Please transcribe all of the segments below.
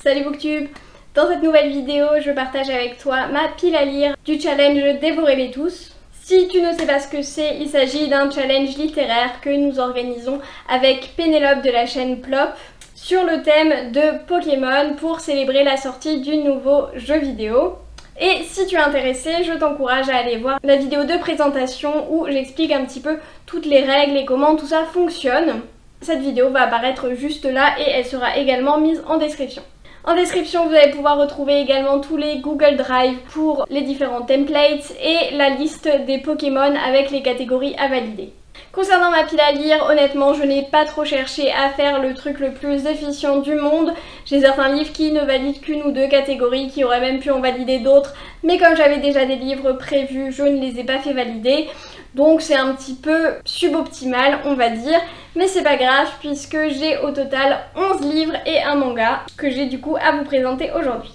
Salut Booktube! Dans cette nouvelle vidéo, je partage avec toi ma pile à lire du challenge Dévorez-les tous. Si tu ne sais pas ce que c'est, il s'agit d'un challenge littéraire que nous organisons avec Pénélope de la chaîne Plop sur le thème de Pokémon pour célébrer la sortie du nouveau jeu vidéo. Et si tu es intéressé, je t'encourage à aller voir la vidéo de présentation où j'explique un petit peu toutes les règles et comment tout ça fonctionne. Cette vidéo va apparaître juste là et elle sera également mise en description. En description, vous allez pouvoir retrouver également tous les Google Drive pour les différents templates et la liste des Pokémon avec les catégories à valider. Concernant ma pile à lire, honnêtement, je n'ai pas trop cherché à faire le truc le plus efficient du monde. J'ai certains livres qui ne valident qu'une ou deux catégories, qui auraient même pu en valider d'autres, mais comme j'avais déjà des livres prévus, je ne les ai pas fait valider. Donc c'est un petit peu suboptimal, on va dire, mais c'est pas grave puisque j'ai au total 11 livres et un manga que j'ai du coup à vous présenter aujourd'hui.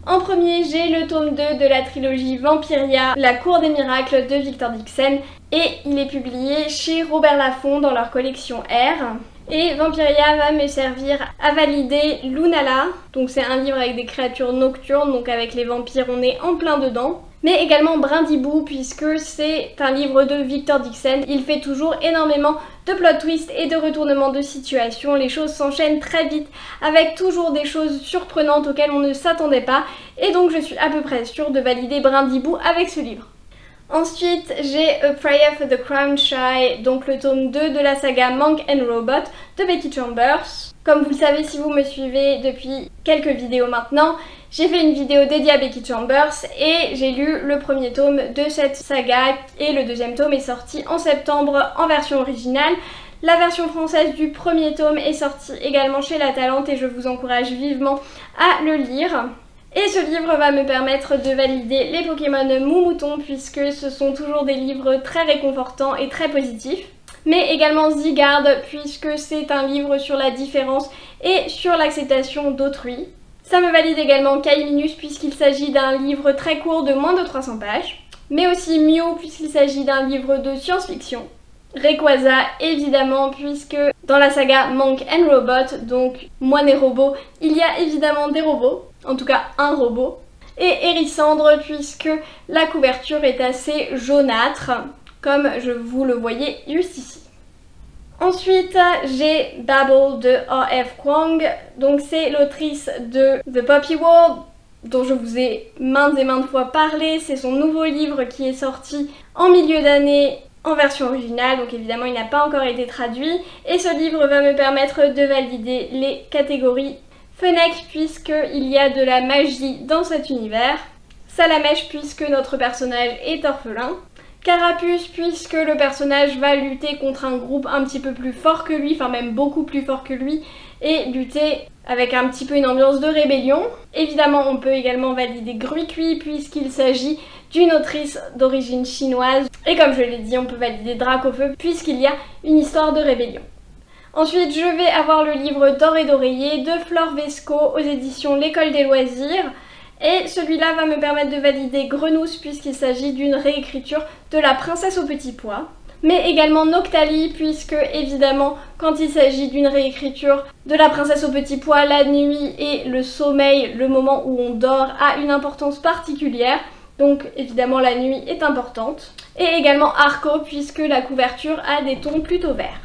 En premier, j'ai le tome 2 de la trilogie Vampiria, La Cour des Miracles de Victor Dixon, et il est publié chez Robert Laffont dans leur collection R. Et Vampiria va me servir à valider Lunala, donc c'est un livre avec des créatures nocturnes, donc avec les vampires on est en plein dedans. Mais également Brindibou puisque c'est un livre de Victor Dixon. Il fait toujours énormément de plot twists et de retournements de situation. Les choses s'enchaînent très vite avec toujours des choses surprenantes auxquelles on ne s'attendait pas. Et donc je suis à peu près sûre de valider Brindibou avec ce livre. Ensuite, j'ai A Prayer for the Crown Shy, donc le tome 2 de la saga Monk and Robot de Becky Chambers. Comme vous le savez si vous me suivez depuis quelques vidéos maintenant, j'ai fait une vidéo dédiée à Becky Chambers et j'ai lu le premier tome de cette saga et le deuxième tome est sorti en septembre en version originale. La version française du premier tome est sortie également chez La Talente et je vous encourage vivement à le lire. Et ce livre va me permettre de valider les Pokémon Moumouton puisque ce sont toujours des livres très réconfortants et très positifs. Mais également Zygarde puisque c'est un livre sur la différence et sur l'acceptation d'autrui. Ça me valide également Kaiminus puisqu'il s'agit d'un livre très court de moins de 300 pages. Mais aussi Mew puisqu'il s'agit d'un livre de science-fiction. Rayquaza évidemment puisque dans la saga Monk and Robot, donc Moine et Robot, il y a évidemment des robots, en tout cas un robot. Et Hérissandre puisque la couverture est assez jaunâtre, comme je vous le voyez juste ici. Ensuite, j'ai Babel de A.F. Kwong, donc c'est l'autrice de The Poppy World, dont je vous ai maintes et maintes fois parlé. C'est son nouveau livre qui est sorti en milieu d'année en version originale, donc évidemment il n'a pas encore été traduit. Et ce livre va me permettre de valider les catégories Fennec puisqu'il y a de la magie dans cet univers, Salamèche puisque notre personnage est orphelin, Carapuce puisque le personnage va lutter contre un groupe un petit peu plus fort que lui, enfin même beaucoup plus fort que lui, et lutter avec un petit peu une ambiance de rébellion. Évidemment on peut également valider Gruicui puisqu'il s'agit d'une autrice d'origine chinoise, et comme je l'ai dit on peut valider Dracofeu puisqu'il y a une histoire de rébellion. Ensuite je vais avoir le livre D'or et d'oreiller de Flore Vesco aux éditions L'École des loisirs. Et celui-là va me permettre de valider Grenousse puisqu'il s'agit d'une réécriture de La Princesse au Petit Pois. Mais également Noctali puisque évidemment quand il s'agit d'une réécriture de La Princesse au Petit Pois, la nuit et le sommeil, le moment où on dort, a une importance particulière. Donc évidemment la nuit est importante. Et également Arco puisque la couverture a des tons plutôt verts.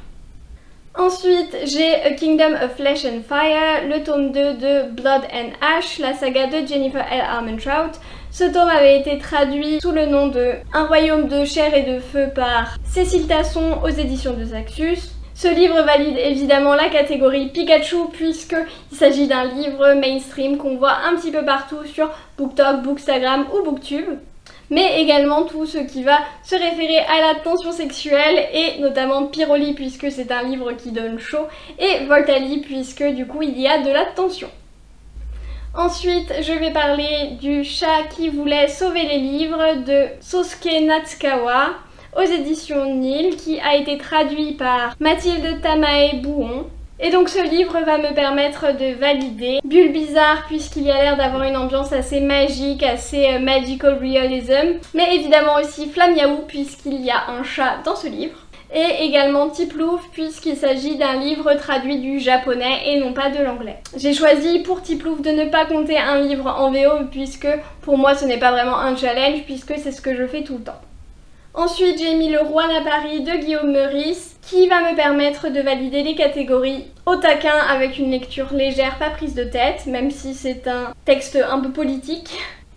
Ensuite, j'ai A Kingdom of Flesh and Fire, le tome 2 de Blood and Ash, la saga de Jennifer L. Armentrout. Ce tome avait été traduit sous le nom de Un royaume de chair et de feu par Cécile Tasson aux éditions de Saxus. Ce livre valide évidemment la catégorie Pikachu puisqu'il s'agit d'un livre mainstream qu'on voit un petit peu partout sur BookTok, Bookstagram ou Booktube. Mais également tout ce qui va se référer à la tension sexuelle et notamment Pyroli puisque c'est un livre qui donne chaud et Voltali puisque du coup il y a de la tension. Ensuite je vais parler du chat qui voulait sauver les livres de Sosuke Natsukawa aux éditions Nil qui a été traduit par Mathilde Tamae Bouon. Et donc ce livre va me permettre de valider Bulbizarre puisqu'il y a l'air d'avoir une ambiance assez magique, assez magical realism, mais évidemment aussi Flamiaou puisqu'il y a un chat dans ce livre. et également Tiplouf puisqu'il s'agit d'un livre traduit du japonais et non pas de l'anglais. J'ai choisi pour Tiplouf de ne pas compter un livre en VO puisque pour moi ce n'est pas vraiment un challenge puisque c'est ce que je fais tout le temps. Ensuite, j'ai mis Le Roi à Paris de Guillaume Meurice qui va me permettre de valider les catégories au taquin avec une lecture légère, pas prise de tête, même si c'est un texte un peu politique,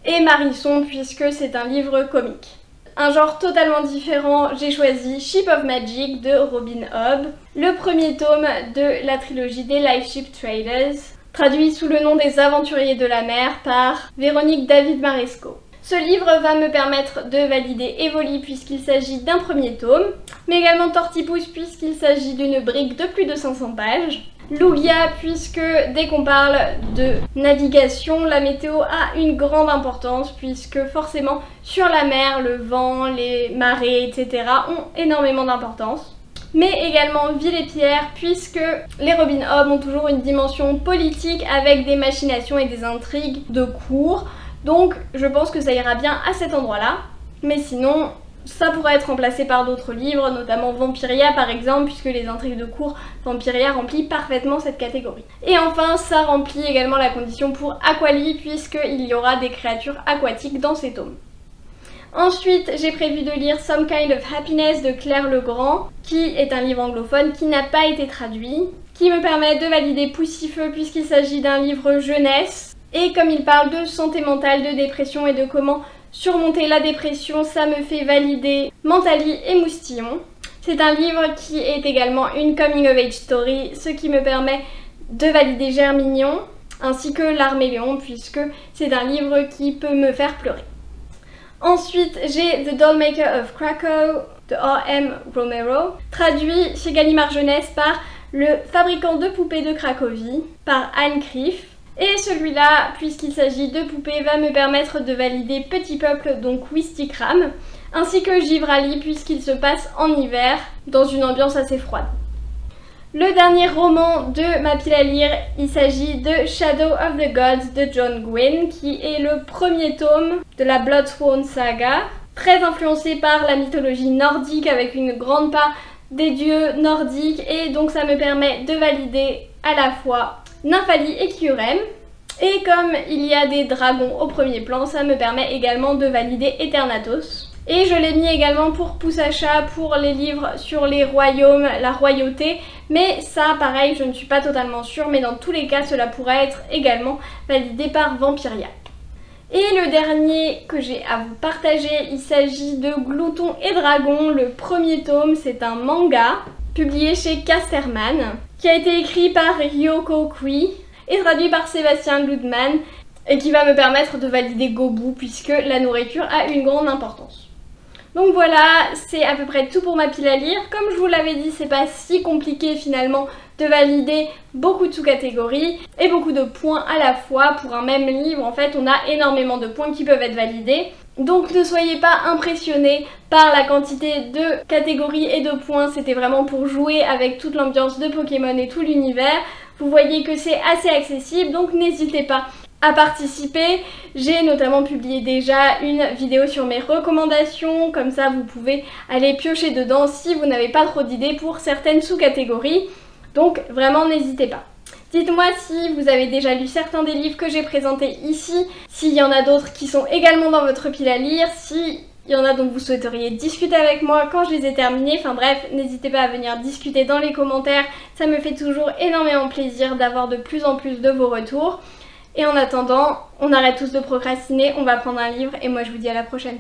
et Marisson puisque c'est un livre comique. Un genre totalement différent, j'ai choisi Ship of Magic de Robin Hobb, le premier tome de la trilogie des Life Ship Traders, traduit sous le nom des Aventuriers de la mer par Véronique David Maresco. Ce livre va me permettre de valider Evoli puisqu'il s'agit d'un premier tome, mais également Tortipousse puisqu'il s'agit d'une brique de plus de 500 pages. Lugia puisque dès qu'on parle de navigation, la météo a une grande importance puisque forcément sur la mer, le vent, les marées, etc. ont énormément d'importance. Mais également Ville et Pierre puisque les Robin Hobb ont toujours une dimension politique avec des machinations et des intrigues de cour. Donc je pense que ça ira bien à cet endroit-là, mais sinon ça pourrait être remplacé par d'autres livres, notamment Vampiria par exemple, puisque les intrigues de cour, Vampiria remplit parfaitement cette catégorie. Et enfin ça remplit également la condition pour Aquali, puisqu'il y aura des créatures aquatiques dans ces tomes. Ensuite, j'ai prévu de lire Some Kind of Happiness de Claire Legrand, qui est un livre anglophone qui n'a pas été traduit, qui me permet de valider Poussifeu puisqu'il s'agit d'un livre jeunesse. Et comme il parle de santé mentale, de dépression et de comment surmonter la dépression, ça me fait valider Mentally et Moustillon. C'est un livre qui est également une coming of age story, ce qui me permet de valider Germignon, ainsi que L'Arméléon, puisque c'est un livre qui peut me faire pleurer. Ensuite, j'ai The Dollmaker of Krakow de R.M. Romero, traduit chez Gallimard Jeunesse par Le fabricant de poupées de Cracovie, par Anne Criff. Et celui-là, puisqu'il s'agit de poupées, va me permettre de valider Petit Peuple, donc Wistikram, ainsi que Givrali, puisqu'il se passe en hiver, dans une ambiance assez froide. Le dernier roman de ma pile à lire, il s'agit de Shadow of the Gods de John Gwynne, qui est le premier tome de la Bloodsworn saga, très influencé par la mythologie nordique avec une grande part des dieux nordiques, et donc ça me permet de valider à la fois Nymphalie et Kyurem. Et comme il y a des dragons au premier plan, ça me permet également de valider Eternatos. Et je l'ai mis également pour Poussacha, pour les livres sur les royaumes, la royauté. Mais ça, pareil, je ne suis pas totalement sûre, mais dans tous les cas, cela pourrait être également validé par Vampiria. Et le dernier que j'ai à vous partager, il s'agit de Glouton et Dragon. Le premier tome, c'est un manga publié chez Casterman, qui a été écrit par Ryoko Kui et traduit par Sébastien Ludman, et qui va me permettre de valider Gobu puisque la nourriture a une grande importance. Donc voilà, c'est à peu près tout pour ma pile à lire. Comme je vous l'avais dit, c'est pas si compliqué finalement de valider beaucoup de sous-catégories et beaucoup de points à la fois. Pour un même livre, en fait, on a énormément de points qui peuvent être validés. Donc ne soyez pas impressionnés par la quantité de catégories et de points, c'était vraiment pour jouer avec toute l'ambiance de Pokémon et tout l'univers. Vous voyez que c'est assez accessible, donc n'hésitez pas à participer. J'ai notamment publié déjà une vidéo sur mes recommandations, comme ça vous pouvez aller piocher dedans si vous n'avez pas trop d'idées pour certaines sous-catégories. Donc vraiment n'hésitez pas. Dites-moi si vous avez déjà lu certains des livres que j'ai présentés ici, s'il y en a d'autres qui sont également dans votre pile à lire, s'il y en a dont vous souhaiteriez discuter avec moi quand je les ai terminés. Enfin bref, n'hésitez pas à venir discuter dans les commentaires, ça me fait toujours énormément plaisir d'avoir de plus en plus de vos retours. Et en attendant, on arrête tous de procrastiner, on va prendre un livre et moi je vous dis à la prochaine.